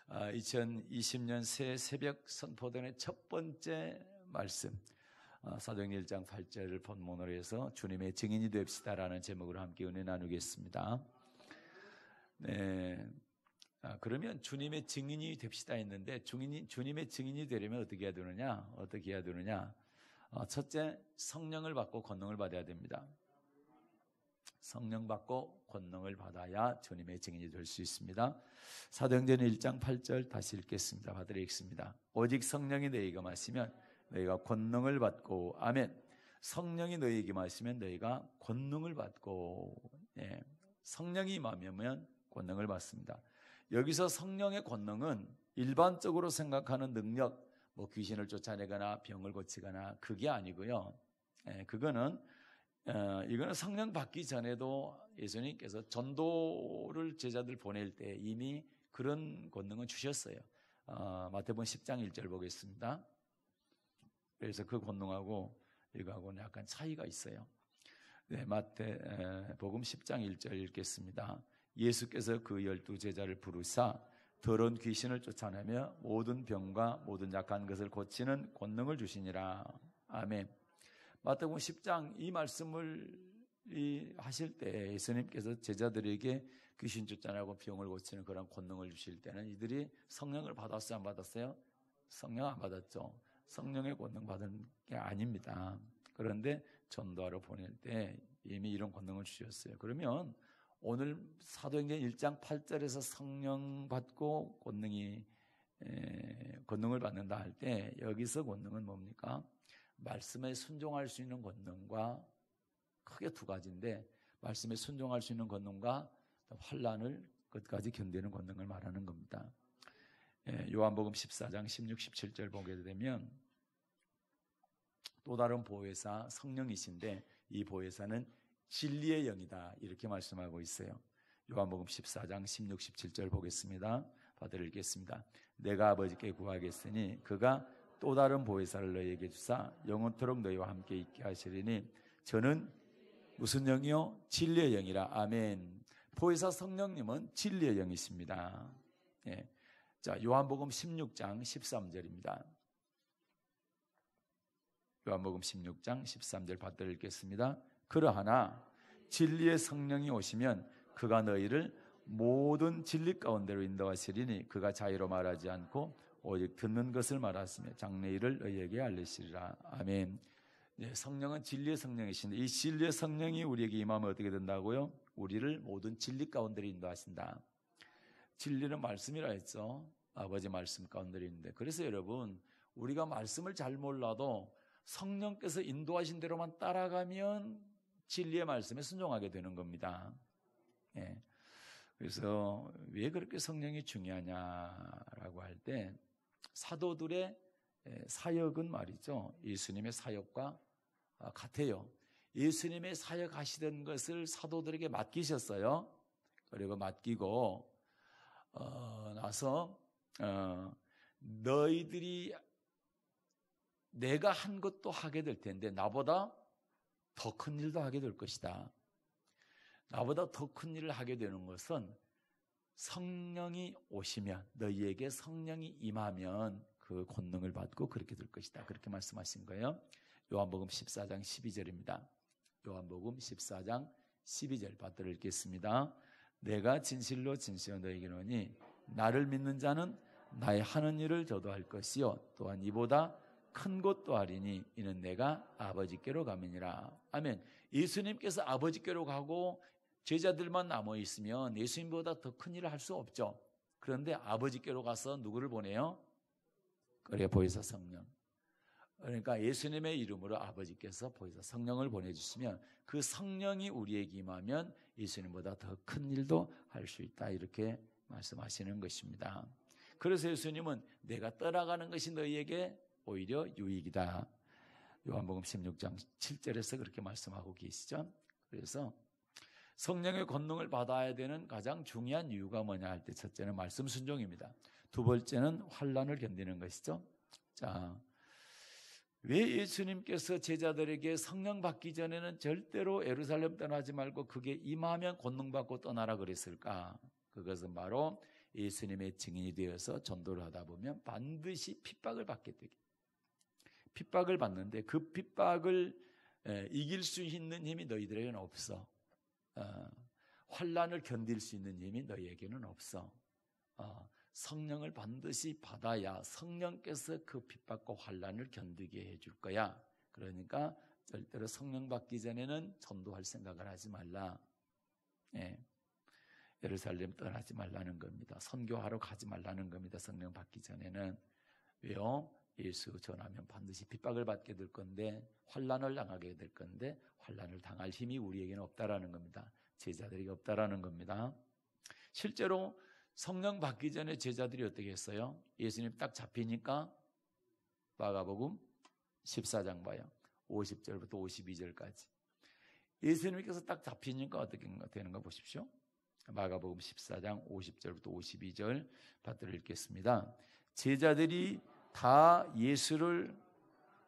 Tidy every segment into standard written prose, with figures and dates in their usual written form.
2020년 새 새벽 선포전의 첫 번째 말씀, 사도행전 1장 8절을 본문으로 해서 주님의 증인이 됩시다라는 제목으로 함께 은혜 나누겠습니다. 네. 그러면 주님의 증인이 됩시다 했는데 주님의 증인이 되려면 어떻게 해야 되느냐? 첫째, 성령을 받고 권능을 받아야 됩니다. 성령 받고 권능을 받아야 주님의 증인이 될 수 있습니다. 사도행전 1장 8절 다시 읽겠습니다. 받으려 읽습니다. 오직 성령이 너희에게 임하시면 너희가 권능을 받고, 아멘. 성령이 너희에게 임하시면 너희가 권능을 받고, 성령이 임하면 권능을 받습니다. 여기서 성령의 권능은 일반적으로 생각하는 능력, 귀신을 쫓아내거나 병을 고치거나 그게 아니고요. 이거는 성령 받기 전에도 예수님께서 전도를 제자들 보낼 때 이미 그런 권능은 주셨어요. 마태복음 10장 1절 보겠습니다. 그래서 그 권능하고 이거하고는 약간 차이가 있어요. 네, 마태복음 10장 1절 읽겠습니다. 예수께서 그 12 제자를 부르사 더러운 귀신을 쫓아내며 모든 병과 모든 약한 것을 고치는 권능을 주시니라. 아멘. 마태복음 10장 이 말씀을 하실 때 예수님께서 제자들에게 귀신 쫓아내고 병을 고치는 그런 권능을 주실 때는 이들이 성령을 받았어요, 안 받았어요? 성령 안 받았죠. 성령의 권능 받은 게 아닙니다. 그런데 전도하러 보낼 때 이미 이런 권능을 주셨어요. 그러면 오늘 사도행전 1장 8절에서 성령 받고 권능을 받는다 할 때 여기서 권능은 뭡니까? 말씀에 순종할 수 있는 권능과 크게 두 가지인데, 말씀에 순종할 수 있는 권능과 환난을 끝까지 견디는 권능을 말하는 겁니다. 요한복음 14장 16, 17절 보게 되면 또 다른 보혜사 성령이신데 이 보혜사는 진리의 영이다 이렇게 말씀하고 있어요. 요한복음 14장 16, 17절 보겠습니다. 받아 읽겠습니다. 내가 아버지께 구하겠으니 그가 또 다른 보혜사를 너희에게 주사 영원토록 너희와 함께 있게 하시리니 저는 무슨 영이요? 진리의 영이라. 아멘. 보혜사 성령님은 진리의 영이십니다. 자, 요한복음 16장 13절입니다. 요한복음 16장 13절 받아 읽겠습니다. 그러하나 진리의 성령이 오시면 그가 너희를 모든 진리 가운데로 인도하시리니 그가 자유로 말하지 않고 오직 듣는 것을 말하시며 장래일을 너희에게 알리시리라. 아멘. 성령은 진리의 성령이신데 이 진리의 성령이 우리에게 임하면 어떻게 된다고요? 우리를 모든 진리 가운데로 인도하신다. 진리는 말씀이라 했죠. 아버지 말씀 가운데로 있는데, 그래서 여러분 우리가 말씀을 잘 몰라도 성령께서 인도하신 대로만 따라가면 진리의 말씀에 순종하게 되는 겁니다. 그래서 왜 그렇게 성령이 중요하냐라고 할 때 사도들의 사역은 말이죠, 예수님의 사역과 같아요. 예수님의 사역하시던 것을 사도들에게 맡기셨어요. 그리고 맡기고 나서 너희들이 내가 한 것도 하게 될 텐데 나보다 더 큰 일도 하게 될 것이다. 나보다 더 큰 일을 하게 되는 것은 성령이 오시면, 너희에게 성령이 임하면 그 권능을 받고 그렇게 될 것이다. 그렇게 말씀하신 거예요. 요한복음 14장 12절입니다. 요한복음 14장 12절 받들어 읽겠습니다. 내가 진실로 진실로 너희에게 이르노니 나를 믿는 자는 나의 하는 일을 저도 할 것이요 또한 이보다 큰 것도 하리니 이는 내가 아버지께로 가면이라. 아멘. 예수님께서 아버지께로 가고 제자들만 남아있으면 예수님보다 더 큰 일을 할 수 없죠. 그런데 아버지께로 가서 누구를 보내요? 그래, 보혜사 성령. 그러니까 예수님의 이름으로 아버지께서 보혜사 성령을 보내주시면 그 성령이 우리에게 임하면 예수님보다 더 큰 일도 할 수 있다. 이렇게 말씀하시는 것입니다. 그래서 예수님은 내가 떠나가는 것이 너희에게 오히려 유익이다. 요한복음 16장 7절에서 그렇게 말씀하고 계시죠. 그래서 성령의 권능을 받아야 되는 가장 중요한 이유가 뭐냐 할 때 첫째는 말씀 순종입니다. 두 번째는 환난을 견디는 것이죠. 자, 왜 예수님께서 제자들에게 성령 받기 전에는 절대로 예루살렘 떠나지 말고 그게 임하면 권능 받고 떠나라 그랬을까? 그것은 바로 예수님의 증인이 되어서 전도를 하다 보면 반드시 핍박을 받게 되게. 핍박을 받는데 그 핍박을 이길 수 있는 힘이 너희들에게는 없어. 환난을 견딜 수 있는 힘이 너희에게는 없어. 성령을 반드시 받아야 성령께서 그 핍박과 환난을 견디게 해줄 거야. 그러니까 절대로 성령 받기 전에는 전도할 생각을 하지 말라. 예루살렘 떠나지 말라는 겁니다. 선교하러 가지 말라는 겁니다. 성령 받기 전에는. 왜요? 예수 전하면 반드시 핍박을 받게 될 건데, 환난을 당하게 될 건데, 환난을 당할 힘이 우리에게는 없다라는 겁니다. 제자들에게 없다라는 겁니다. 실제로 성령 받기 전에 제자들이 어떻게 했어요? 예수님 딱 잡히니까 마가복음 14장 봐요. 50절부터 52절까지. 예수님께서 딱 잡히니까 어떻게 되는가 보십시오. 마가복음 14장 50절부터 52절 받들어 읽겠습니다. 제자들이 다 예수를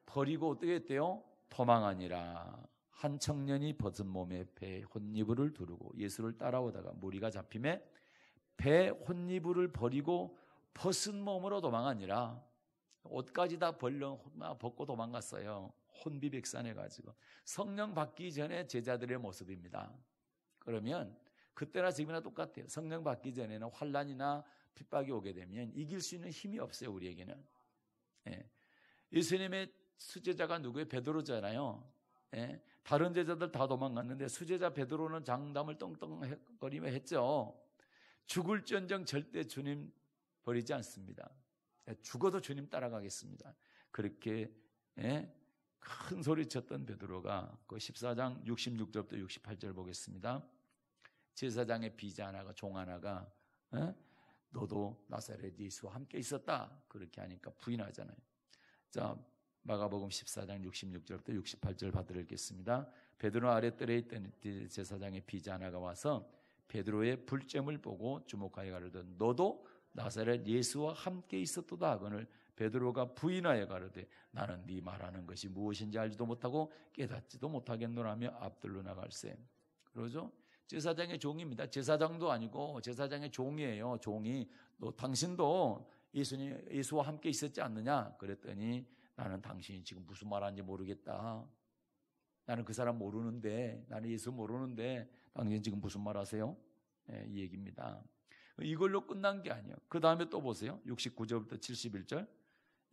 버리고 어떻게 했대요? 도망하니라. 한 청년이 벗은 몸에 배 혼이불을 두르고 예수를 따라오다가 무리가 잡힘에 배 혼이불을 버리고 벗은 몸으로 도망하니라. 옷까지 다 벗고 도망갔어요. 혼비백산해가지고. 성령 받기 전에 제자들의 모습입니다. 그러면 그때나 지금이나 똑같아요. 성령 받기 전에는 환난이나 핍박이 오게 되면 이길 수 있는 힘이 없어요. 우리에게는. 예수님의 수제자가 누구예요? 베드로잖아요. 다른 제자들 다 도망갔는데 수제자 베드로는 장담을 떵떵거리며 했죠. 죽을지언정 절대 주님 버리지 않습니다. 죽어도 주님 따라가겠습니다. 그렇게 큰 소리 쳤던 베드로가 그 14장 66절부터 68절 보겠습니다. 제사장의 비자 하나가 종 하나가 너도 나사렛 예수와 함께 있었다 그렇게 하니까 부인하잖아요. 자, 마가복음 14장 66절부터 68절 받들어 읽겠습니다. 베드로 아랫뜰에 있던 제사장의 비자 하나가 와서 베드로의 불점을 보고 주목하여 가로되 너도 나사렛 예수와 함께 있었도다 하거늘 베드로가 부인하여 가로되 나는 네 말하는 것이 무엇인지 알지도 못하고 깨닫지도 못하겠노라며 앞들로 나갈세. 그러죠? 제사장의 종입니다. 제사장도 아니고 제사장의 종이에요. 종이 너 당신도 예수와 함께 있었지 않느냐? 그랬더니 나는 당신이 지금 무슨 말하는지 모르겠다. 나는 그 사람 모르는데, 나는 예수 모르는데 당신 지금 무슨 말 하세요? 이 얘기입니다. 이걸로 끝난 게 아니에요. 그 다음에 또 보세요. 69절부터 71절.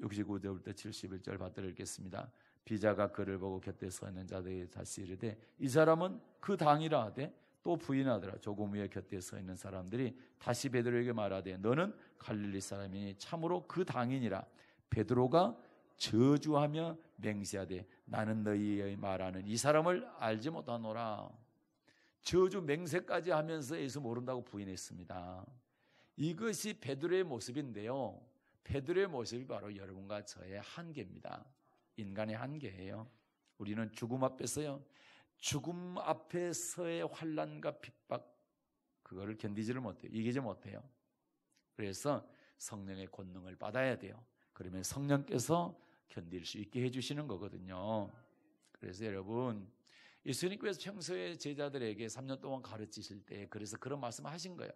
69절부터 71절 받들어 읽겠습니다. 비자가 그를 보고 곁에 서 있는 자들이 다시 이르되 이 사람은 그 당이라 하되 또 부인하더라. 조금 후에 곁에 서 있는 사람들이 다시 베드로에게 말하되 너는 갈릴리 사람이니 참으로 그 당이니라. 베드로가 저주하며 맹세하되 나는 너희의 말하는 이 사람을 알지 못하노라. 저주 맹세까지 하면서 예수 모른다고 부인했습니다. 이것이 베드로의 모습인데요. 베드로의 모습이 바로 여러분과 저의 한계입니다. 인간의 한계예요. 우리는 죽음 앞에서요. 죽음 앞에서의 환난과 핍박 그거를 견디지를 못해요. 이기지 못해요. 그래서 성령의 권능을 받아야 돼요. 그러면 성령께서 견딜 수 있게 해주시는 거거든요. 그래서 여러분 예수님께서 평소에 제자들에게 3년 동안 가르치실 때 그래서 그런 말씀을 하신 거예요.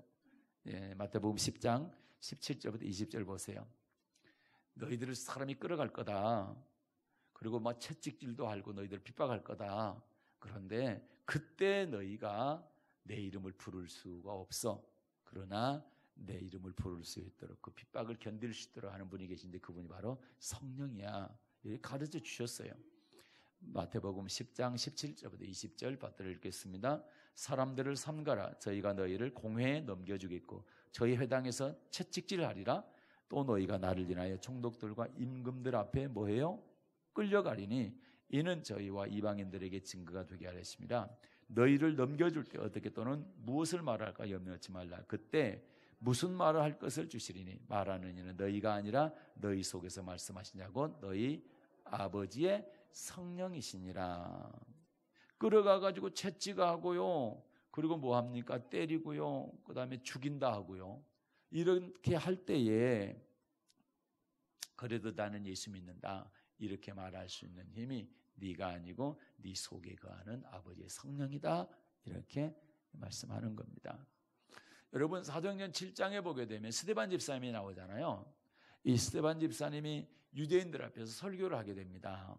마태복음 10장 17절부터 20절 보세요. 너희들을 사람이 끌어갈 거다. 그리고 막 채찍질도 하고 너희들을 핍박할 거다. 그런데 그때 너희가 내 이름을 부를 수가 없어. 그러나 내 이름을 부를 수 있도록 그 핍박을 견딜 수 있도록 하는 분이 계신데 그분이 바로 성령이야. 이렇게 가르쳐 주셨어요. 마태복음 10장 17절부터 20절 받들어 읽겠습니다. 사람들을 삼가라. 저희가 너희를 공회에 넘겨주겠고 저희 회당에서 채찍질하리라. 또 너희가 나를 인하여 총독들과 임금들 앞에 뭐해요? 끌려가리니 이는 저희와 이방인들에게 증거가 되게 하렸습니다. 너희를 넘겨줄 때 어떻게 또는 무엇을 말할까 염려하지 말라. 그때 무슨 말을 할 것을 주시리니 말하는 이는 너희가 아니라 너희 속에서 말씀하시냐고 너희 아버지의 성령이시니라. 끌어가가지고 채찍하고요. 그리고 뭐 합니까? 때리고요. 그 다음에 죽인다 하고요. 이렇게 할 때에 그래도 나는 예수 믿는다. 이렇게 말할 수 있는 힘이 네가 아니고 네 속에 거하는 아버지의 성령이다. 이렇게 말씀하는 겁니다. 여러분 사도행전 7장에 보게 되면 스데반 집사님이 나오잖아요. 이 스데반 집사님이 유대인들 앞에서 설교를 하게 됩니다.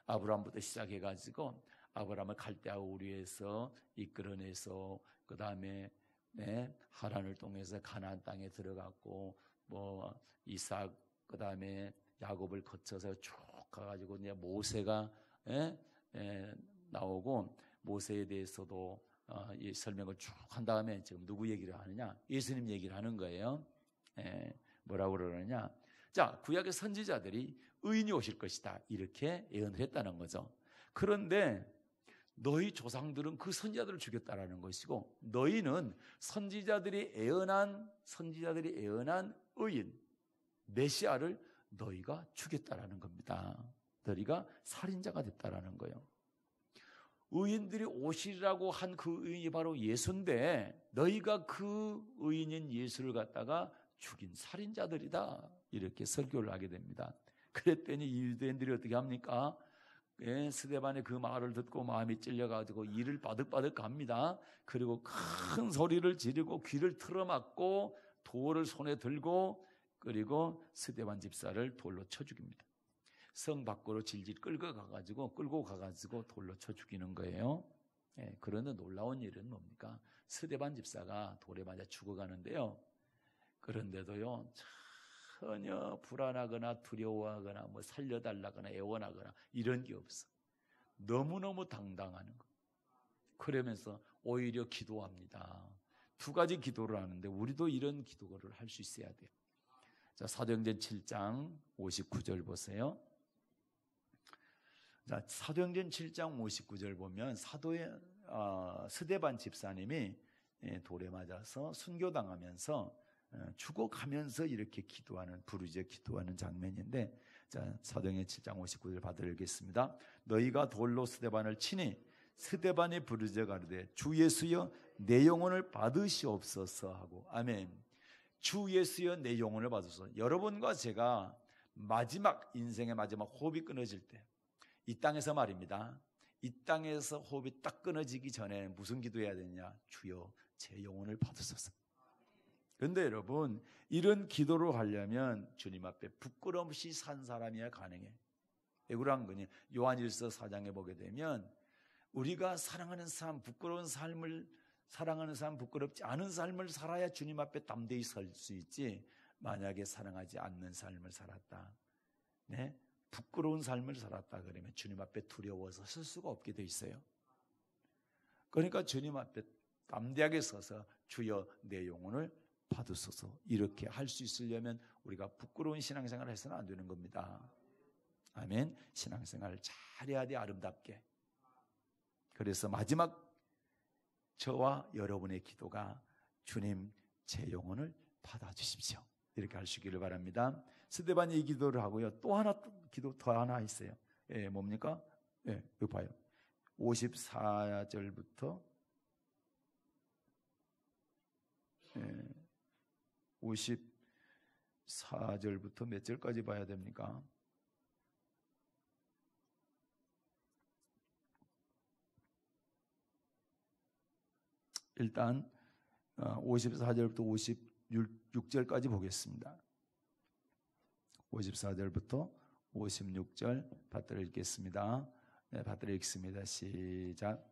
아브라함부터 시작해가지고 아브라함을 갈대아 우리에서 이끌어내서 그 다음에 하란을 통해서 가나안 땅에 들어갔고 뭐 이삭 그 다음에 야곱을 거쳐서 쭉 가가지고 이제 모세가 나오고 모세에 대해서도 이 설명을 쭉 한 다음에 지금 누구 얘기를 하느냐? 예수님 얘기를 하는 거예요. 뭐라고 그러느냐? 자, 구약의 선지자들이 의인이 오실 것이다 이렇게 예언을 했다는 거죠. 그런데 너희 조상들은 그 선지자들을 죽였다라는 것이고 너희는 선지자들이 예언한 의인 메시아를 너희가 죽였다라는 겁니다. 너희가 살인자가 됐다라는 거예요. 의인들이 오시리라고 한 그 의인이 바로 예수인데 너희가 그 의인인 예수를 갖다가 죽인 살인자들이다 이렇게 설교를 하게 됩니다. 그랬더니 이 유대인들이 어떻게 합니까? 스데반의 그 말을 듣고 마음이 찔려가지고 이를 바득바득 갑니다. 그리고 큰 소리를 지르고 귀를 틀어막고 돌을 손에 들고 그리고 스데반 집사를 돌로 쳐 죽입니다. 성 밖으로 질질 끌고 가가지고 돌로 쳐 죽이는 거예요. 그런데 놀라운 일은 뭡니까? 스데반 집사가 돌에 맞아 죽어가는데요. 그런데도요, 전혀 불안하거나 두려워하거나 뭐 살려달라거나 애원하거나 이런 게 없어. 너무너무 당당하는 거. 그러면서 오히려 기도합니다. 두 가지 기도를 하는데 우리도 이런 기도를 할 수 있어야 돼요. 자, 사도행전 7장 59절 보세요. 자, 사도행전 7장 59절 보면 스데반 집사님이 돌에 맞아서 순교당하면서 죽어가면서 이렇게 부르짖어 기도하는 장면인데, 자, 사도행전 7장 59절 받아들겠습니다. 너희가 돌로 스데반을 치니 스데반이 부르짖어 가로되 주 예수여 내 영혼을 받으시옵소서 하고. 아멘. 주 예수여 내 영혼을 받으소서. 여러분과 제가 인생의 마지막 호흡이 끊어질 때, 이 땅에서 말입니다. 이 땅에서 호흡이 딱 끊어지기 전에 무슨 기도해야 되냐? 주여 제 영혼을 받으소서. 그런데 여러분, 이런 기도를 하려면 주님 앞에 부끄럼 없이 산 사람이야 가능해. 왜 그런 거냐? 요한일서 4장에 보게 되면 우리가 사랑하는 삶, 부끄러운 삶을 사랑하는 삶, 부끄럽지 않은 삶을 살아야 주님 앞에 담대히 설 수 있지. 만약에 사랑하지 않는 삶을 살았다, 부끄러운 삶을 살았다 그러면 주님 앞에 두려워서 설 수가 없게 돼 있어요. 그러니까 주님 앞에 담대하게 서서 주여 내 영혼을 받으소서 이렇게 할 수 있으려면 우리가 부끄러운 신앙생활을 해서는 안 되는 겁니다. 아멘. 신앙생활을 잘해야 돼, 아름답게. 그래서 마지막 저와 여러분의 기도가 주님 제 영혼을 받아주십시오 이렇게 하시기를 바랍니다. 스데반이 이 기도를 하고요. 또 하나 기도 더 하나 있어요. 뭡니까? 여기 봐요. 54절부터 54절부터 몇 절까지 봐야 됩니까? 일단 54절부터 56절까지 보겠습니다. 54절부터 56절 받들어 읽겠습니다. 받들어 읽습니다. 시작.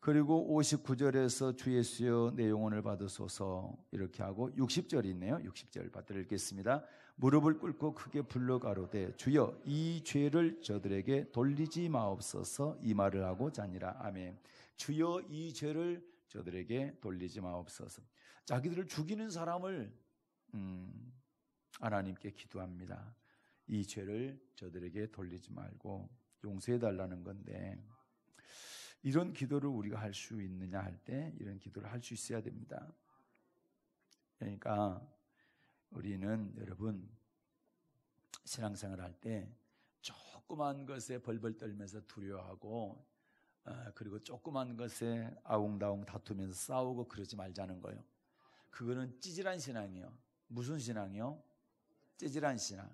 그리고 59절에서 주 예수여 내 영혼을 받으소서 이렇게 하고 60절이 있네요. 60절 받들어 읽겠습니다. 무릎을 꿇고 크게 불러 가로되 주여 이 죄를 저들에게 돌리지 마옵소서 이 말을 하고 자니라. 아멘. 주여 이 죄를 저들에게 돌리지 마옵소서. 자기들을 죽이는 사람을 하나님께 기도합니다. 이 죄를 저들에게 돌리지 말고 용서해 달라는 건데, 이런 기도를 우리가 할 수 있느냐 할 때 이런 기도를 할 수 있어야 됩니다. 그러니까 우리는 여러분 신앙생활 할 때 조그만 것에 벌벌 떨면서 두려워하고 그리고 조그만 것에 아웅다웅 다투면서 싸우고 그러지 말자는 거예요. 그거는 찌질한 신앙이요. 무슨 신앙이요? 찌질한 신앙.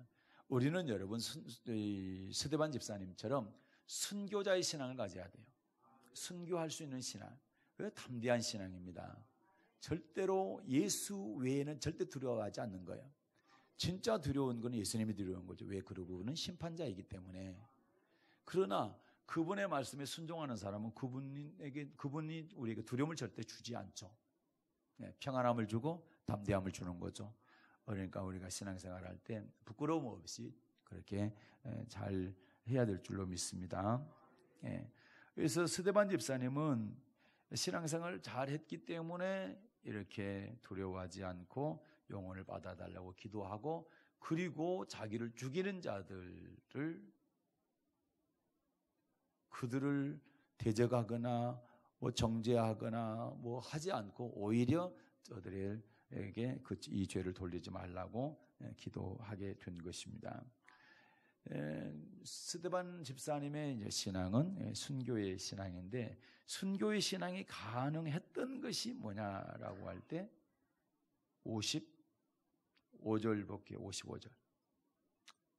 우리는 여러분 스데반 집사님처럼 순교자의 신앙을 가져야 돼요. 순교할 수 있는 신앙. 그 담대한 신앙입니다. 절대로 예수 외에는 절대 두려워하지 않는 거예요. 진짜 두려운 건 예수님이 두려운 거죠. 왜? 그러고는 심판자이기 때문에. 그러나 그분의 말씀에 순종하는 사람은 그분이 우리에게 두려움을 절대 주지 않죠. 평안함을 주고 담대함을 주는 거죠. 그러니까 우리가 신앙생활할 때 부끄러움 없이 그렇게 잘 해야 될 줄로 믿습니다. 그래서 스데반 집사님은 신앙생활을 잘 했기 때문에 이렇게 두려워하지 않고 영혼을 받아달라고 기도하고, 그리고 자기를 죽이는 그들을 대적하거나 뭐 정죄하거나 뭐 하지 않고 오히려 저들에게 이 죄를 돌리지 말라고 기도하게 된 것입니다. 스데반 집사님의 이제 신앙은 순교의 신앙인데, 순교의 신앙이 가능했던 것이 뭐냐라고 할 때 55절 볼게요. 55절.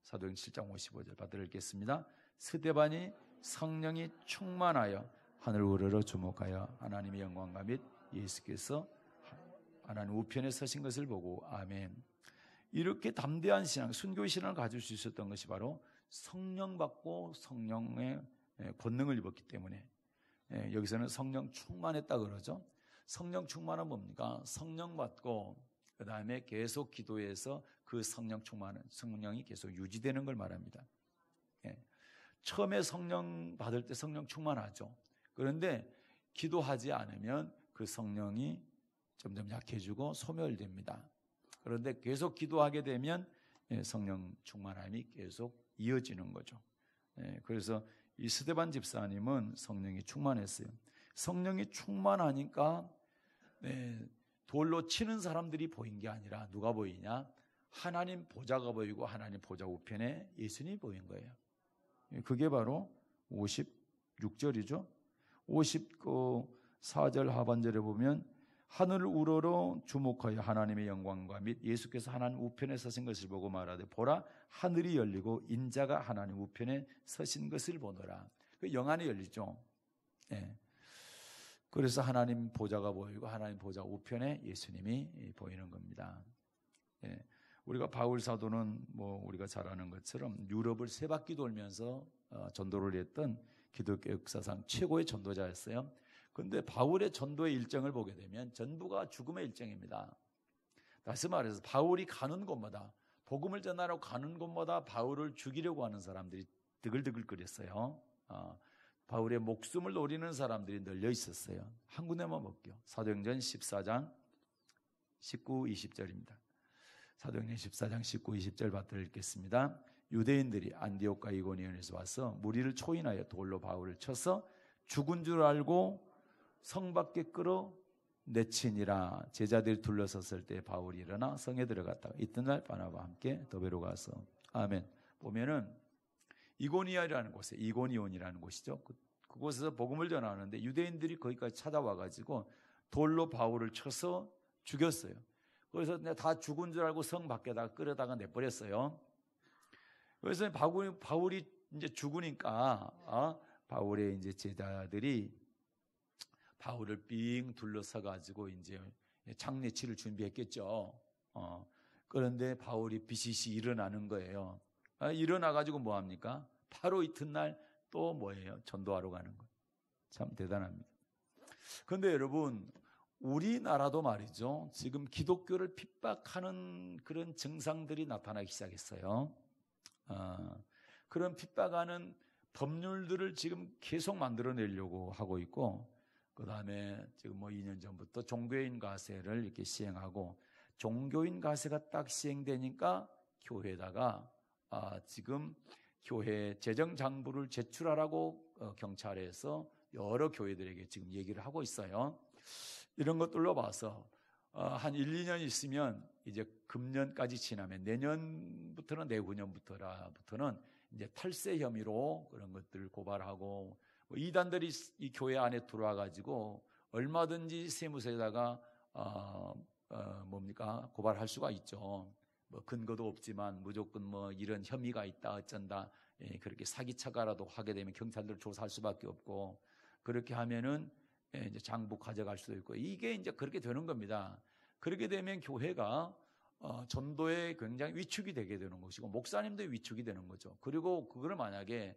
사도행 7장 55절 받들어 읽겠습니다. 스데반이 성령이 충만하여 하늘 우러러 주목하여 하나님의 영광과 및 예수께서 하나님 우편에 서신 것을 보고 아멘. 이렇게 담대한 신앙, 순교의 신앙을 가질 수 있었던 것이 바로 성령 받고 성령의 권능을 입었기 때문에. 여기서는 성령 충만했다 그러죠. 성령 충만은 뭡니까? 성령 받고 그 다음에 계속 기도해서 그 성령 충만은 성령이 계속 유지되는 걸 말합니다. 처음에 성령 받을 때 성령 충만하죠. 그런데 기도하지 않으면 그 성령이 점점 약해지고 소멸됩니다. 그런데 계속 기도하게 되면 성령 충만함이 계속 이어지는 거죠. 그래서 이 스데반 집사님은 성령이 충만했어요. 성령이 충만하니까 돌로 치는 사람들이 보인 게 아니라 누가 보이냐? 하나님 보좌가 보이고 하나님 보좌 우편에 예수님이 보인 거예요. 그게 바로 56절이죠. 54절 하반절에 보면 하늘을 우러러 주목하여 하나님의 영광과 및 예수께서 하나님 우편에 서신 것을 보고 말하되 보라 하늘이 열리고 인자가 하나님 우편에 서신 것을 보노라. 그 영안이 열리죠. 그래서 하나님 보좌가 보이고 하나님 보좌 우편에 예수님이 보이는 겁니다. 우리가 바울 사도는 뭐 우리가 잘 아는 것처럼 유럽을 세 바퀴 돌면서 전도를 했던 기독교 역사상 최고의 전도자였어요. 그런데 바울의 전도의 일정을 보게 되면 전부가 죽음의 일정입니다. 다시 말해서 바울이 가는 곳마다, 복음을 전하러 가는 곳마다 바울을 죽이려고 하는 사람들이 드글드글거렸어요. 바울의 목숨을 노리는 사람들이 널려 있었어요. 한 군데만 볼게요. 사도행전 14장 19, 20절입니다. 사도행전 14장 19, 20절 받들어 읽겠습니다. 유대인들이 안디옥과 이고니온에서 와서 무리를 초인하여 돌로 바울을 쳐서 죽은 줄 알고 성 밖에 끌어 내치니라. 제자들이 둘러섰을 때 바울이 일어나 성에 들어갔다가 이튿날 바나바와 함께 더베로 가서 아멘. 보면은 이고니온이라는 곳이죠. 그곳에서 복음을 전하는데 유대인들이 거기까지 찾아와가지고 돌로 바울을 쳐서 죽였어요. 그래서 다 죽은 줄 알고 성 밖에다가 끌어다가 내버렸어요. 그래서 바울이 이제 죽으니까 바울의 이제 제자들이 바울을 삥 둘러서 가지고 이제 장례치를 준비했겠죠. 그런데 바울이 비시시 일어나는 거예요. 일어나 가지고 뭐 합니까? 바로 이튿날 또 뭐예요? 전도하러 가는 거예요. 참 대단합니다. 그런데 여러분, 우리나라도 말이죠. 지금 기독교를 핍박하는 그런 증상들이 나타나기 시작했어요. 그런 핍박하는 법률들을 지금 계속 만들어내려고 하고 있고, 그 다음에 지금 뭐 2년 전부터 종교인 가세를 이렇게 시행하고, 종교인 가세가 딱 시행되니까 교회에다가 지금 교회 재정장부를 제출하라고 경찰에서 여러 교회들에게 지금 얘기를 하고 있어요. 이런 것들로 봐서 한 1, 2년 있으면 이제 금년까지 지나면 내년부터는 내후년부터는 이제 탈세 혐의로 그런 것들을 고발하고 이단들이 이 교회 안에 들어와 가지고 얼마든지 세무서에다가 고발할 수가 있죠. 뭐 근거도 없지만 무조건 뭐 이런 혐의가 있다 어쩐다, 그렇게 사기쳐가라도 하게 되면 경찰들 조사할 수밖에 없고, 그렇게 하면은 이제 장부 가져갈 수도 있고, 이게 이제 그렇게 되는 겁니다. 그렇게 되면 교회가 전도에 굉장히 위축이 되게 되는 것이고, 목사님도 위축이 되는 거죠. 그리고 그거를 만약에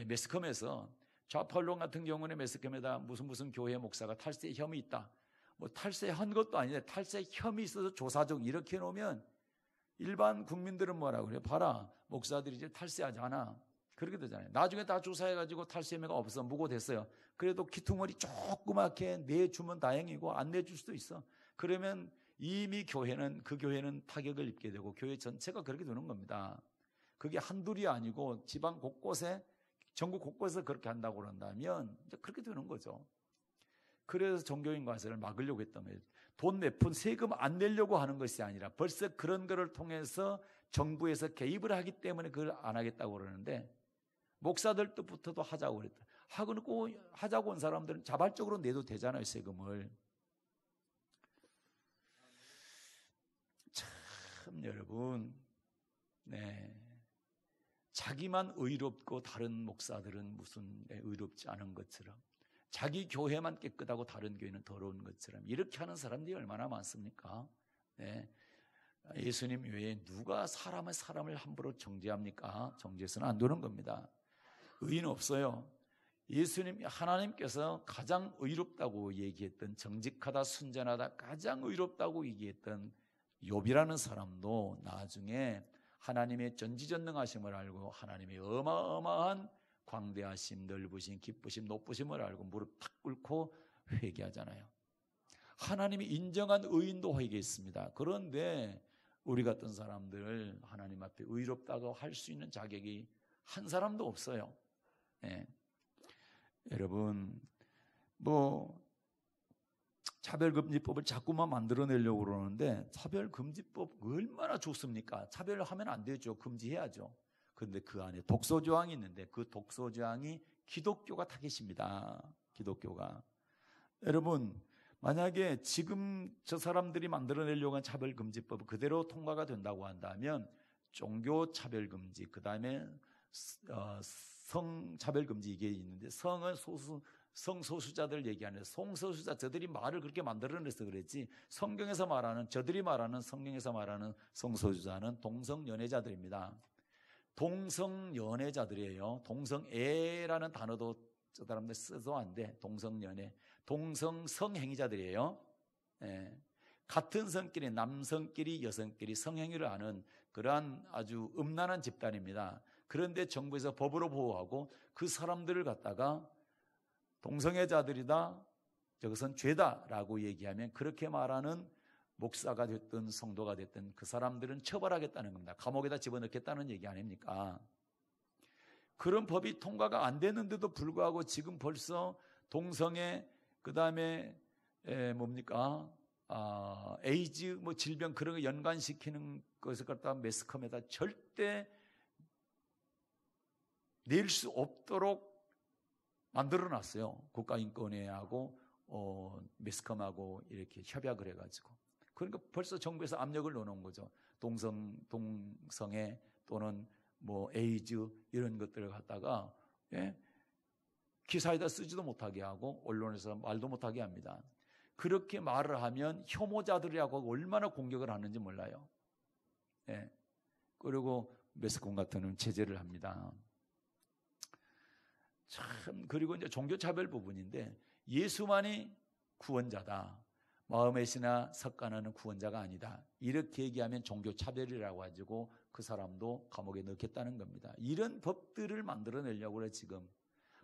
매스컴에서 좌파언론 같은 경우는 매스컴에다 무슨 교회 목사가 탈세 혐의 있다, 뭐 탈세한 것도 아닌데 탈세 혐의 있어서 조사 중, 이렇게 해놓으면 일반 국민들은 뭐라고 그래요? 봐라, 목사들이 이제 탈세하지 않아. 그렇게 되잖아요. 나중에 다 조사해가지고 탈세 혐의가 없어, 무고됐어요. 그래도 귀퉁머리 조그맣게 내주면 다행이고 안 내줄 수도 있어. 그러면 이미 그 교회는 타격을 입게 되고 교회 전체가 그렇게 되는 겁니다. 그게 한둘이 아니고 지방 곳곳에, 전국 곳곳에서 그렇게 한다고 그런다면 이제 그렇게 되는 거죠. 그래서 종교인 과세를 막으려고 했던 거예요. 돈 몇 푼 세금 안 내려고 하는 것이 아니라 벌써 그런 거를 통해서 정부에서 개입을 하기 때문에 그걸 안 하겠다고 그러는데, 목사들 뜻부터도 하자고 그랬다. 하자고 온 사람들은 자발적으로 내도 되잖아요, 세금을. 참 여러분, 자기만 의롭고 다른 목사들은 무슨 의롭지 않은 것처럼, 자기 교회만 깨끗하고 다른 교회는 더러운 것처럼 이렇게 하는 사람들이 얼마나 많습니까? 예수님 외에 누가 사람을 함부로 정죄합니까? 정죄해서는 안 되는 겁니다. 의인 없어요. 하나님께서 가장 의롭다고 얘기했던, 정직하다, 순전하다, 가장 의롭다고 얘기했던 욥이라는 사람도 나중에 하나님의 전지전능하심을 알고 하나님의 어마어마한 광대하심, 넓으심, 기쁘심, 높으심을 알고 무릎 탁 꿇고 회개하잖아요. 하나님이 인정한 의인도 회개했습니다. 그런데 우리 같은 사람들 하나님 앞에 의롭다고 할 수 있는 자격이 한 사람도 없어요. 여러분, 차별금지법을 자꾸만 만들어내려고 그러는데, 차별금지법 얼마나 좋습니까? 차별하면 안 되죠. 금지해야죠. 그런데 그 안에 독소조항이 있는데, 그 독소조항이 기독교가 타깃입니다. 기독교가. 여러분, 만약에 지금 저 사람들이 만들어내려고 한 차별금지법이 그대로 통과가 된다고 한다면, 종교차별금지, 그 다음에 성차별금지, 이게 있는데, 성은 성소수자들 얘기하는데, 성소수자, 저들이 말을 그렇게 만들어내서 그랬지, 성경에서 말하는, 성경에서 말하는 성소수자는 동성연애자들입니다. 동성연애자들이에요. 동성애라는 단어도 저 사람들 써도 안 돼. 동성연애, 동성성행위자들이에요. 같은 성끼리, 남성끼리, 여성끼리 성행위를 하는 그러한 아주 음란한 집단입니다. 그런데 정부에서 법으로 보호하고 그 사람들을 갖다가 동성애자들이다, 저것은 죄다라고 얘기하면, 그렇게 말하는 목사가 됐든 성도가 됐든 그 사람들은 처벌하겠다는 겁니다. 감옥에다 집어넣겠다는 얘기 아닙니까? 그런 법이 통과가 안 됐는데도 불구하고 지금 벌써 동성애, 그 다음에 에이즈 질병, 그런 거 연관시키는 것을 갖다가 매스컴에다 절대 낼 수 없도록 만들어놨어요. 국가인권위하고 매스컴하고 이렇게 협약을 해가지고. 그러니까 벌써 정부에서 압력을 넣어놓은 거죠. 동성애 또는 에이즈 이런 것들을 갖다가 기사에다 쓰지도 못하게 하고 언론에서 말도 못하게 합니다. 그렇게 말을 하면 혐오자들이라고 얼마나 공격을 하는지 몰라요. 그리고 매스컴 같은 경우는 제재를 합니다. 참, 그리고 이제 종교차별 부분인데, 예수만이 구원자다, 마음의 신하 석가나는 구원자가 아니다, 이렇게 얘기하면 종교차별이라고 가지고 그 사람도 감옥에 넣겠다는 겁니다. 이런 법들을 만들어내려고 그래. 지금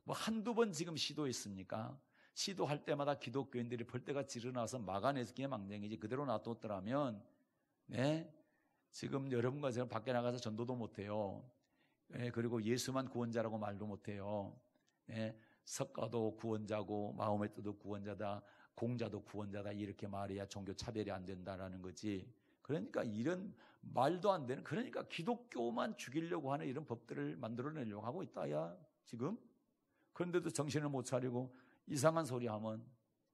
한두 번 지금 시도했습니까? 시도할 때마다 기독교인들이 벌떼같이 일어나서 막아내서 그냥 망정이지, 그대로 놔뒀더라면 지금 여러분과 저는 밖에 나가서 전도도 못해요. 그리고 예수만 구원자라고 말도 못해요. 석가도 구원자고 마음의 뜻도 구원자다, 공자도 구원자다, 이렇게 말해야 종교 차별이 안 된다라는 거지. 그러니까 이런 말도 안 되는, 그러니까 기독교만 죽이려고 하는 이런 법들을 만들어내려고 하고 있다야 지금. 그런데도 정신을 못 차리고 이상한 소리 하면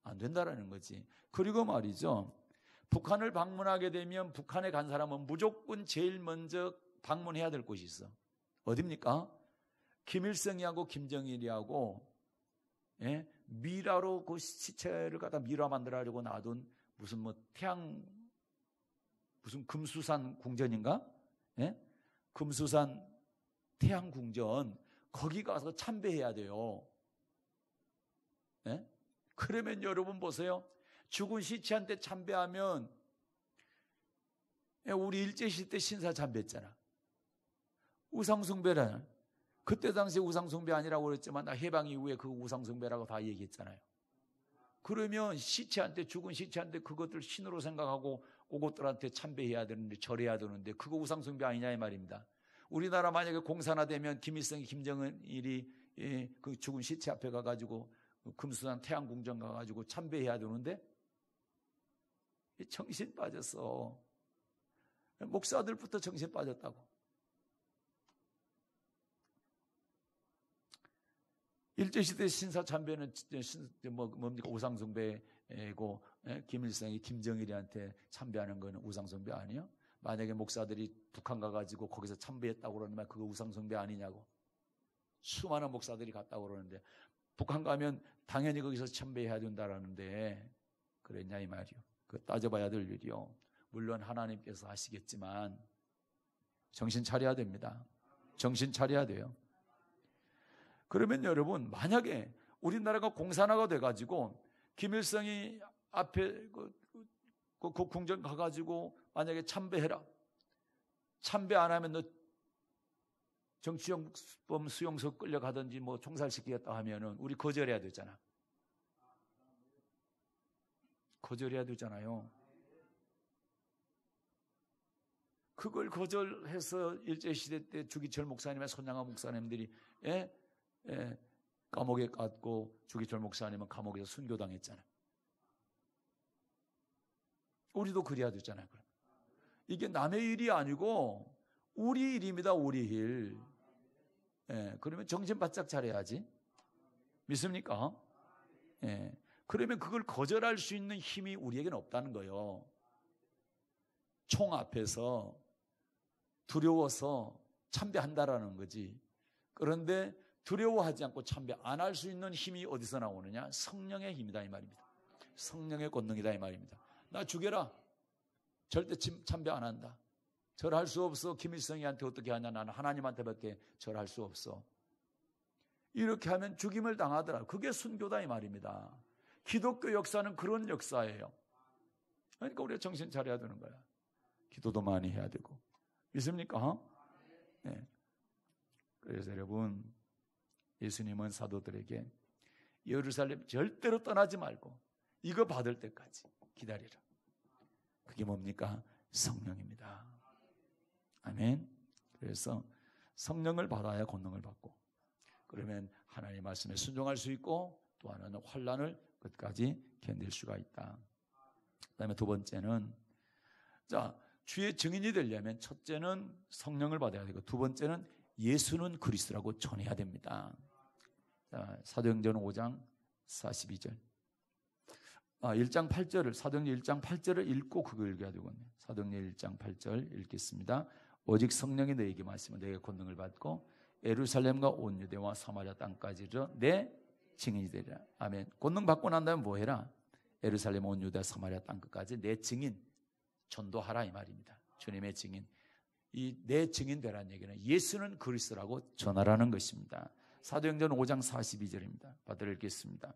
안 된다라는 거지. 그리고 말이죠. 북한을 방문하게 되면 북한에 간 사람은 무조건 제일 먼저 방문해야 될 곳이 있어. 어딥니까? 김일성이하고 김정일이하고 미라로 그 시체를 갖다 미라 만들어가지고 놔둔 무슨 뭐 무슨 금수산 궁전인가? 금수산 태양궁전 거기 가서 참배해야 돼요. 그러면 여러분 보세요. 죽은 시체한테 참배하면 우리 일제시대 신사 참배했잖아. 우상숭배라는. 그때 당시에 우상숭배 아니라고 그랬지만 해방 이후에 그 우상숭배라고 다 얘기했잖아요. 그러면 죽은 시체한테 그것들 신으로 생각하고 그것들한테 참배해야 되는데 절해야 되는데 그거 우상숭배 아니냐 이 말입니다. 우리나라 만약에 공산화되면 김일성이 김정일이 그 죽은 시체 앞에 가가지고 금수산 태양궁전 가가지고 참배해야 되는데 정신 빠졌어. 목사들부터 정신 빠졌다고. 일제시대 신사 참배는 뭡니까? 우상숭배고 김일성이 김정일이한테 참배하는 거는 우상숭배 아니에요? 만약에 목사들이 북한 가가지고 거기서 참배했다고 그러면 그거 우상숭배 아니냐고. 수많은 목사들이 갔다고 그러는데 북한 가면 당연히 거기서 참배해야 된다라는데 그랬냐 이 말이요. 그거 따져봐야 될 일이요. 물론 하나님께서 하시겠지만 정신 차려야 됩니다. 정신 차려야 돼요. 그러면 여러분 만약에 우리나라가 공산화가 돼가지고 김일성이 앞에 그 궁전 가가지고 만약에 참배해라. 참배 안 하면 너 정치범 수용소 끌려가든지 뭐 총살시키겠다 하면은 우리 거절해야 되잖아. 거절해야 되잖아요. 그걸 거절해서 일제시대 때 주기철 목사님과 손양아 목사님들이 감옥에 갔고 주기철 목사님은 감옥에서 순교당했잖아요. 우리도 그래야 되잖아요. 그럼. 이게 남의 일이 아니고 우리 일입니다. 우리 일. 그러면 정신 바짝 차려야지. 믿습니까? 그러면 그걸 거절할 수 있는 힘이 우리에게는 없다는 거예요. 총 앞에서 두려워서 참배한다라는 거지. 그런데 두려워하지 않고 참배 안 할 수 있는 힘이 어디서 나오느냐? 성령의 힘이다 이 말입니다. 성령의 권능이다 이 말입니다. 나 죽여라. 절대 참배 안 한다. 절할 수 없어. 김일성이한테 어떻게 하냐. 나는 하나님한테밖에 절할 수 없어. 이렇게 하면 죽임을 당하더라. 그게 순교다 이 말입니다. 기독교 역사는 그런 역사예요. 그러니까 우리가 정신 차려야 되는 거야. 기도도 많이 해야 되고. 믿습니까? 네. 그래서 여러분 예수님은 사도들에게 예루살렘 절대로 떠나지 말고 이거 받을 때까지 기다리라. 그게 뭡니까? 성령입니다. 아멘. 그래서 성령을 받아야 권능을 받고 그러면 하나님의 말씀에 순종할 수 있고 또 하나는 환난을 끝까지 견딜 수가 있다. 그 다음에 두 번째는 주의 증인이 되려면 첫째는 성령을 받아야 되고 두 번째는 예수는 그리스도라고 전해야 됩니다. 사도행전 5장 42절 1장 8절을 사도행전 1장 8절을 읽고 그거 읽어야 되거든요. 사도행전 1장 8절 읽겠습니다. 오직 성령이 너에게 말씀을 너에게 권능을 받고 예루살렘과 온 유대와 사마리아 땅까지 이르러 내 증인이 되리라. 아멘. 권능 받고 난 다음에 뭐 해라? 예루살렘 온 유대 사마리아 땅까지 내 증인 전도하라 이 말입니다. 주님의 증인. 이 내 증인 되라는 얘기는 예수는 그리스도라고 전하라는 것입니다. 사도행전 5장 42절입니다. 받아 읽겠습니다.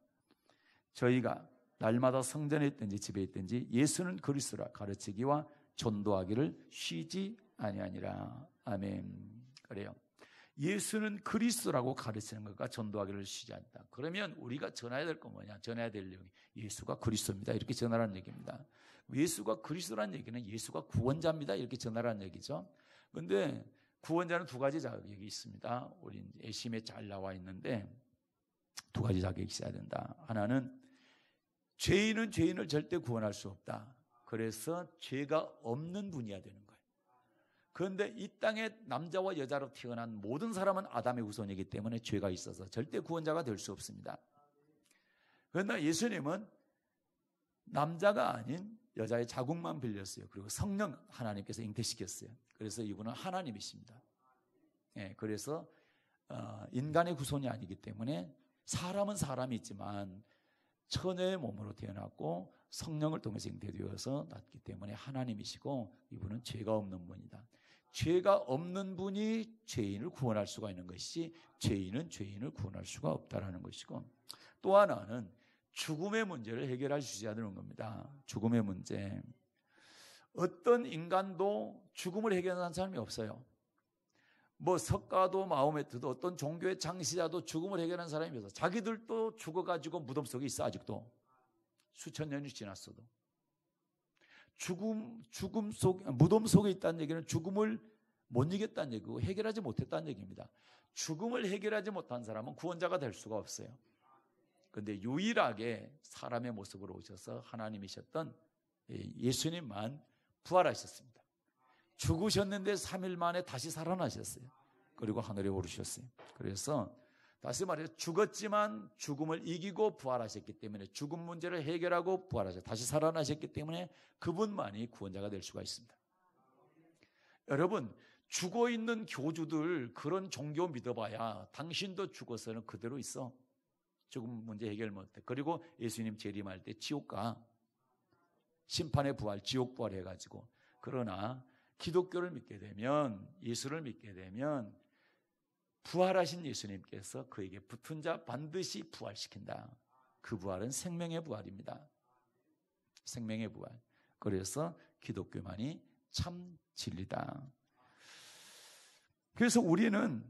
저희가 날마다 성전에 있든지 집에 있든지 예수는 그리스도라 가르치기와 전도하기를 쉬지 아니하니라. 아멘. 그래요. 예수는 그리스도라고 가르치는 것과 전도하기를 쉬지 않다. 그러면 우리가 전해야 될 건 뭐냐? 전해야 될 내용이 예수가 그리스도입니다. 이렇게 전하라는 얘기입니다. 예수가 그리스도라는 얘기는 예수가 구원자입니다. 이렇게 전하라는 얘기죠. 그런데 구원자는 두 가지 자격이 있습니다. 우리 예심에 잘 나와 있는데 두 가지 자격이 있어야 된다. 하나는 죄인은 죄인을 절대 구원할 수 없다. 그래서 죄가 없는 분이어야 되는 거예요. 그런데 이 땅에 남자와 여자로 태어난 모든 사람은 아담의 후손이기 때문에 죄가 있어서 절대 구원자가 될 수 없습니다. 그러나 예수님은 남자가 아닌 여자의 자궁만 빌렸어요. 그리고 성령 하나님께서 잉태시켰어요. 그래서 이분은 하나님이십니다. 그래서 인간의 후손이 아니기 때문에 사람은 사람이지만 처녀의 몸으로 태어났고 성령을 통해서 잉태되어서 났기 때문에 하나님이시고 이분은 죄가 없는 분이다. 죄가 없는 분이 죄인을 구원할 수가 있는 것이지 죄인은 죄인을 구원할 수가 없다라는 것이고, 또 하나는 죽음의 문제를 해결할 수 있어야 되는 겁니다. 죽음의 문제. 어떤 인간도 죽음을 해결하는 사람이 없어요. 뭐 석가도 마호메트도 어떤 종교의 창시자도 죽음을 해결하는 사람이 없어요. 자기들도 죽어가지고 무덤 속에 있어. 아직도 수천 년이 지났어도 무덤 속에 있다는 얘기는 죽음을 못 이겼다는 얘기고 해결하지 못했다는 얘기입니다. 죽음을 해결하지 못한 사람은 구원자가 될 수가 없어요. 그런데 유일하게 사람의 모습으로 오셔서 하나님이셨던 예수님만 부활하셨습니다. 죽으셨는데 3일 만에 다시 살아나셨어요. 그리고 하늘에 오르셨어요. 그래서 다시 말해서 죽었지만 죽음을 이기고 부활하셨기 때문에 죽음 문제를 해결하고 부활하셨어요. 다시 살아나셨기 때문에 그분만이 구원자가 될 수가 있습니다. 여러분, 죽어있는 교주들 그런 종교 믿어봐야 당신도 죽어서는 그대로 있어. 죽음 문제 해결 못해. 그리고 예수님 재림할 때 지옥 가. 심판의 부활, 지옥 부활 해가지고. 그러나 기독교를 믿게 되면, 예수를 믿게 되면 부활하신 예수님께서 그에게 붙은 자 반드시 부활시킨다. 그 부활은 생명의 부활입니다. 생명의 부활. 그래서 기독교만이 참 진리다. 그래서 우리는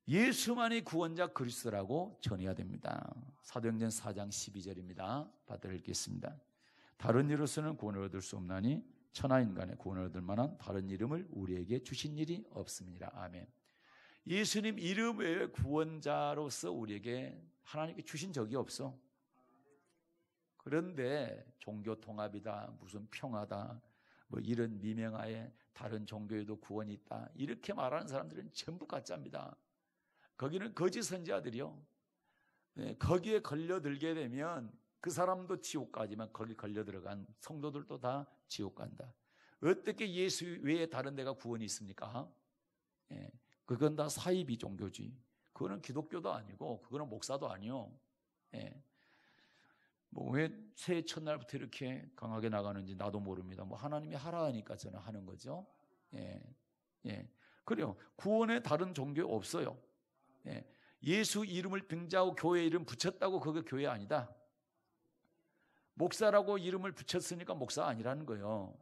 예수만이 구원자 그리스도라고 전해야 됩니다. 사도행전 4장 12절입니다. 받아 읽겠습니다. 다른 이로서는 구원을 얻을 수 없나니 천하인간의 구원을 얻을 만한 다른 이름을 우리에게 주신 일이 없습니다. 아멘. 예수님 이름 외에 구원자로서 우리에게 하나님께 주신 적이 없어. 그런데 종교 통합이다, 무슨 평화다, 뭐 이런 미명하에 다른 종교에도 구원이 있다, 이렇게 말하는 사람들은 전부 가짜입니다. 거기는 거짓 선지자들이요. 거기에 걸려들게 되면 그 사람도 지옥 가지만 거기 걸려 들어간 성도들도 다 지옥 간다. 어떻게 예수 외에 다른 데가 구원이 있습니까? 그건 다 사이비 종교지. 그거는 기독교도 아니고 그거는 목사도 아니요. 뭐 왜 새해 첫날부터 이렇게 강하게 나가는지 나도 모릅니다. 뭐 하나님이 하라 하니까 저는 하는 거죠. 그래요. 구원에 다른 종교 없어요. 예수 이름을 등자하고 교회 이름 붙였다고 그게 교회 아니다. 목사라고 이름을 붙였으니까 목사 아니라는 거예요.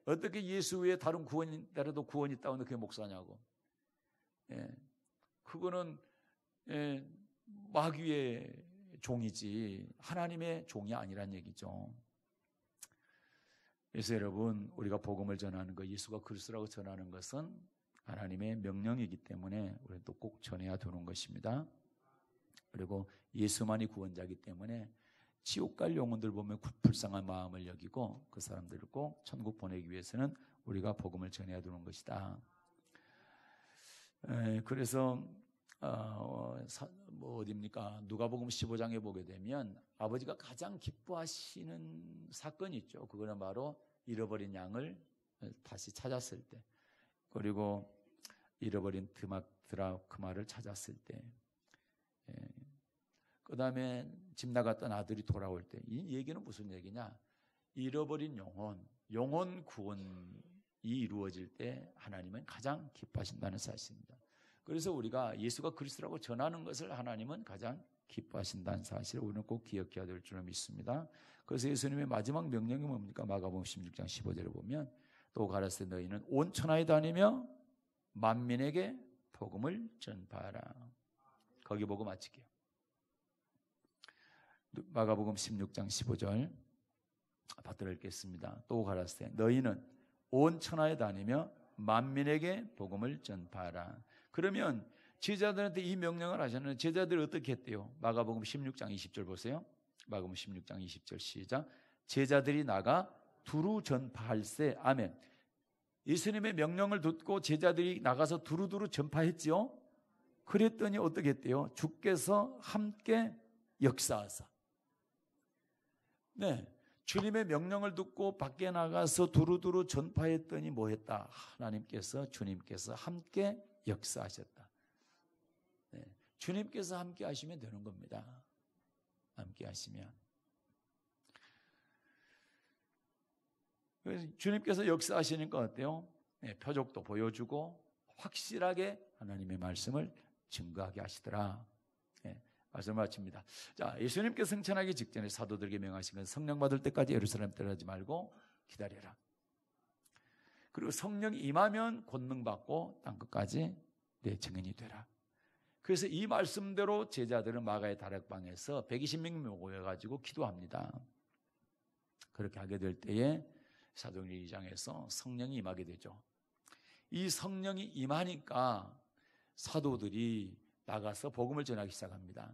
어떻게 예수 외에 다른 구원이 따라도 구원이 있다고 하는데 그게 목사냐고. 그거는 마귀의 종이지 하나님의 종이 아니란 얘기죠. 그래서 여러분, 우리가 복음을 전하는 것, 예수가 그리스도라고 전하는 것은 하나님의 명령이기 때문에 우리는 또 꼭 전해야 되는 것입니다. 그리고 예수만이 구원자이기 때문에 지옥 갈 영혼들 보면 불쌍한 마음을 여기고 그 사람들을 꼭 천국 보내기 위해서는 우리가 복음을 전해야 되는 것이다. 그래서 뭐 어디입니까? 누가복음 15장에 보게 되면 아버지가 가장 기뻐하시는 사건이 있죠. 그거는 바로 잃어버린 양을 다시 찾았을 때, 그리고 잃어버린 드라크마를 찾았을 때, 그 다음에 집 나갔던 아들이 돌아올 때. 이 얘기는 무슨 얘기냐? 잃어버린 영혼 구원이 이루어질 때 하나님은 가장 기뻐하신다는 사실입니다. 그래서 우리가 예수가 그리스도라고 전하는 것을 하나님은 가장 기뻐하신다는 사실을 우리는 꼭 기억해야 될 줄 믿습니다. 그래서 예수님의 마지막 명령이 뭡니까? 마가복음 16장 15절에 보면 또 가라사대 너희는 온 천하에 다니며 만민에게 복음을 전파하라. 거기 보고 마칠게요. 마가복음 16장 15절 받들어 읽겠습니다. 또 가라사대 너희는 온 천하에 다니며 만민에게 복음을 전파하라. 그러면 제자들한테 이 명령을 하셨는데 제자들이 어떻게 했대요? 마가복음 16장 20절 보세요. 마가복음 16장 20절 시작. 제자들이 나가 두루 전파할세. 아멘. 예수님의 명령을 듣고 제자들이 나가서 두루두루 전파했지요. 그랬더니 어떻게 했대요? 주께서 함께 역사하사. 네, 주님의 명령을 듣고 밖에 나가서 두루두루 전파했더니 뭐 했다? 주님께서 함께 역사하셨다. 네, 주님께서 함께 하시면 되는 겁니다. 함께 하시면. 주님께서 역사하시니까 어때요? 네, 표적도 보여주고 확실하게 하나님의 말씀을 증거하게 하시더라. 네, 말씀을 마칩니다. 자, 예수님께서 승천하기 직전에 사도들에게 명하신 건 성령 받을 때까지 예루살렘 떠나지 말고 기다려라. 그리고 성령이 임하면 권능 받고 땅 끝까지 내 증인이 되라. 그래서 이 말씀대로 제자들은 마가의 다락방에서 120명 모여가지고 기도합니다. 그렇게 하게 될 때에 사도행전 2장에서 성령이 임하게 되죠. 이 성령이 임하니까 사도들이 나가서 복음을 전하기 시작합니다.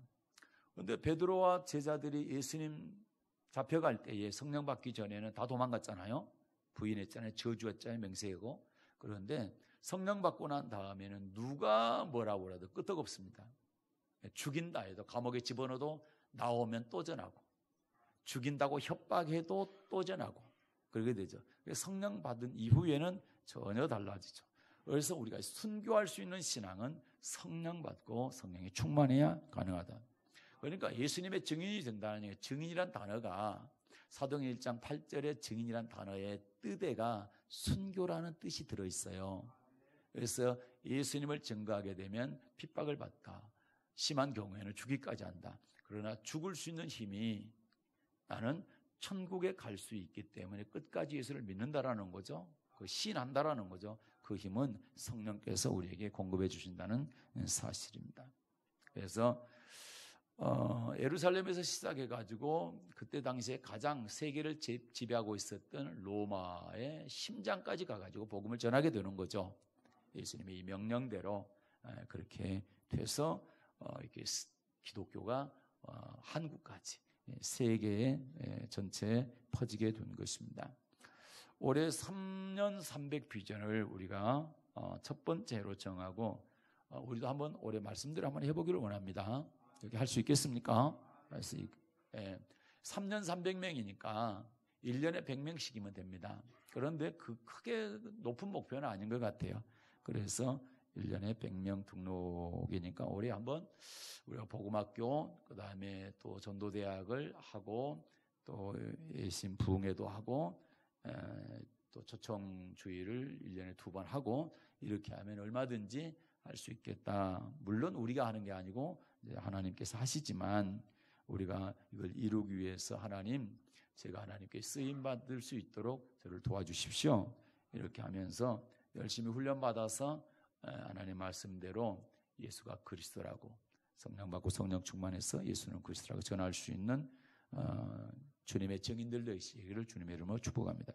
그런데 베드로와 제자들이 예수님 잡혀갈 때에 성령 받기 전에는 다 도망갔잖아요. 부인했잖아요. 저주했잖아요. 맹세하고. 그런데 성령 받고 난 다음에는 누가 뭐라고 해도 끄떡없습니다. 죽인다 해도 감옥에 집어넣어도 나오면 또 전하고, 죽인다고 협박해도 또 전하고 그러게 되죠. 성령 받은 이후에는 전혀 달라지죠. 그래서 우리가 순교할 수 있는 신앙은 성령 받고 성령이 충만해야 가능하다. 그러니까 예수님의 증인이 된다는 얘기예요. 증인이란 단어가 사도행전 1장 8절에 증인이란 단어의 뜻에가 순교라는 뜻이 들어있어요. 그래서 예수님을 증거하게 되면 핍박을 받다. 심한 경우에는 죽기까지 한다. 그러나 죽을 수 있는 힘이 나는 천국에 갈 수 있기 때문에 끝까지 예수를 믿는다라는 거죠. 그 신한다라는 거죠. 그 힘은 성령께서 우리에게 공급해 주신다는 사실입니다. 그래서 예루살렘에서 시작해가지고 그때 당시에 가장 세계를 지배하고 있었던 로마의 심장까지 가가지고 복음을 전하게 되는 거죠. 예수님의 이 명령대로 그렇게 돼서 이렇게 기독교가 한국까지 세계에 전체에 퍼지게 된 것입니다. 올해 3년 300 비전을 우리가 첫 번째로 정하고 우리도 한번 올해 말씀대로 한번 해보기를 원합니다. 여기 할 수 있겠습니까? 3년 300명이니까 1년에 100명씩이면 됩니다. 그런데 그 크게 높은 목표는 아닌 것 같아요. 그래서 1년에 100명 등록이니까 올해 한번 우리가 복음학교, 그 다음에 또 전도대학을 하고 또 예심 부흥회도 하고 또 초청주의를 1년에 2번 하고 이렇게 하면 얼마든지 할 수 있겠다. 물론 우리가 하는 게 아니고 이제 하나님께서 하시지만 우리가 이걸 이루기 위해서 하나님, 제가 하나님께 쓰임받을 수 있도록 저를 도와주십시오. 이렇게 하면서 열심히 훈련받아서 하나님 말씀대로 예수가 그리스도라고 성령 받고 성령 충만해서 예수는 그리스도라고 전할 수 있는 주님의 증인들 되시기를 주님의 이름으로 축복합니다.